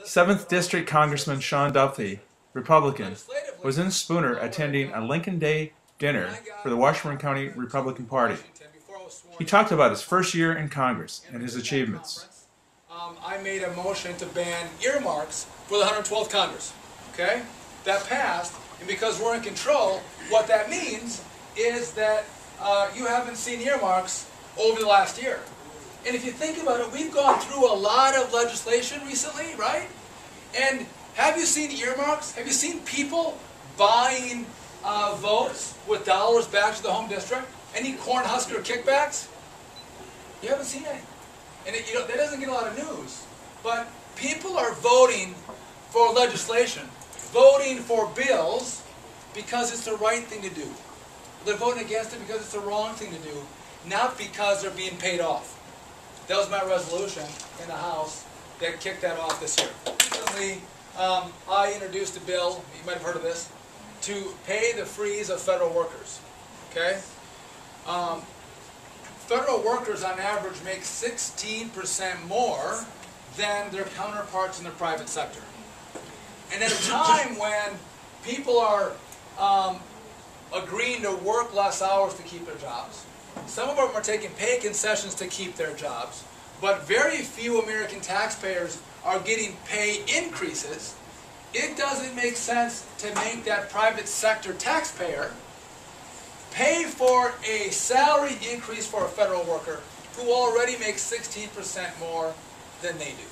7th District Congressman Sean Duffy, Republican, was in Spooner attending a Lincoln Day dinner for the Washburn County Republican Party. He talked about his first year in Congress and his achievements. I made a motion to ban earmarks for the 112th Congress. Okay? That passed, and because we're in control, what that means is that you haven't seen earmarks over the last year. And if you think about it, we've gone through a lot of legislation recently, right? And have you seen earmarks? Have you seen people buying votes with dollars back to the home district? Any Cornhusker kickbacks? You haven't seen any. And that doesn't get a lot of news. But people are voting for legislation, voting for bills because it's the right thing to do. They're voting against it because it's the wrong thing to do, not because they're being paid off. That was my resolution in the House that kicked that off this year. Recently, I introduced a bill, you might have heard of this, to pay the freeze of federal workers. Okay? Federal workers on average make 16% more than their counterparts in the private sector. And at a time when people are agreeing to work less hours to keep their jobs, some of them are taking pay concessions to keep their jobs, but very few American taxpayers are getting pay increases, it doesn't make sense to make that private sector taxpayer pay for a salary increase for a federal worker who already makes 16% more than they do.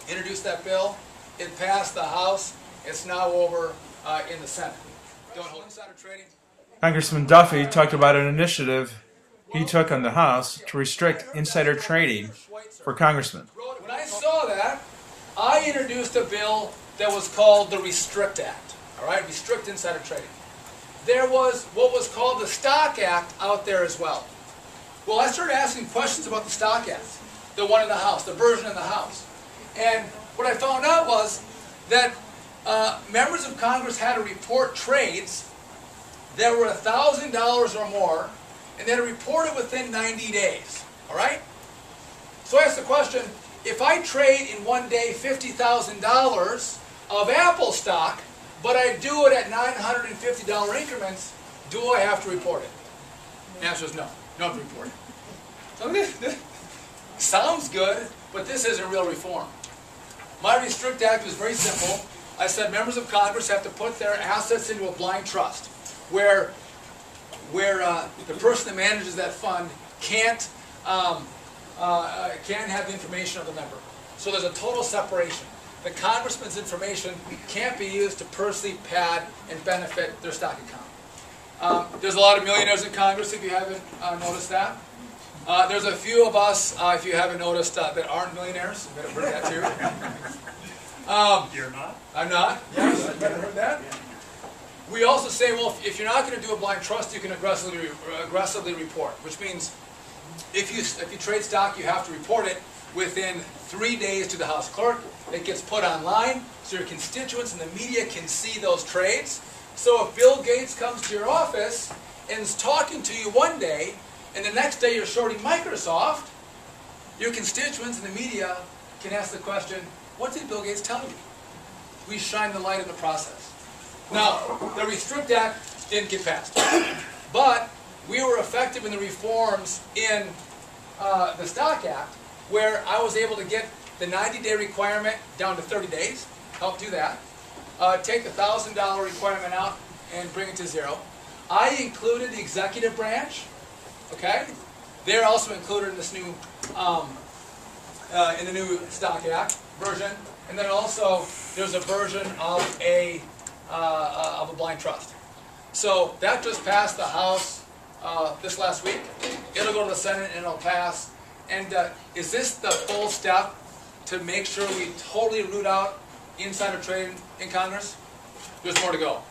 Introduced that bill. It passed the House. It's now over in the Senate. Don't hold insider trading. Congressman Duffy talked about an initiative he took on the House to restrict insider trading for congressmen. When I saw that, I introduced a bill that was called the Restrict Act. All right, restrict insider trading. There was what was called the Stock Act out there as well. Well, I started asking questions about the Stock Act, the one in the House, the version in the House. And what I found out was that members of Congress had to report trades that were $1,000 or more, and they had to report it within 90 days. All right? So I asked the question, if I trade in one day $50,000 of Apple stock, but I do it at $950 increments, do I have to report it? The answer is no. You don't have to report it. So this sounds good, but this isn't real reform. My Restrict Act was very simple. I said members of Congress have to put their assets into a blind trust, where the person that manages that fund can't have the information of the member. So there's a total separation. The congressman's information can't be used to personally pad and benefit their stock account. There's a lot of millionaires in Congress, if you haven't noticed that. There's a few of us, if you haven't noticed, that aren't millionaires. You better heard that too. You're not? I'm not. Yes, you better heard that. We also say, well, if you're not going to do a blind trust, you can aggressively report, which means if you trade stock, you have to report it within 3 days to the House clerk. It gets put online, so your constituents and the media can see those trades. So if Bill Gates comes to your office and is talking to you one day, and the next day you're shorting Microsoft, your constituents and the media can ask the question, what did Bill Gates tell you? We shine the light in the process. Now, the Restrict Act didn't get passed, but we were effective in the reforms in the Stock Act, where I was able to get the 90-day requirement down to 30 days, help do that, take the $1,000 requirement out and bring it to zero. I included the executive branch, okay? They're also included in this new, in the new Stock Act version, and then also there's a version of a blind trust. So that just passed the House this last week. It'll go to the Senate and it'll pass. And is this the full step to make sure we totally root out insider trading in Congress? There's more to go.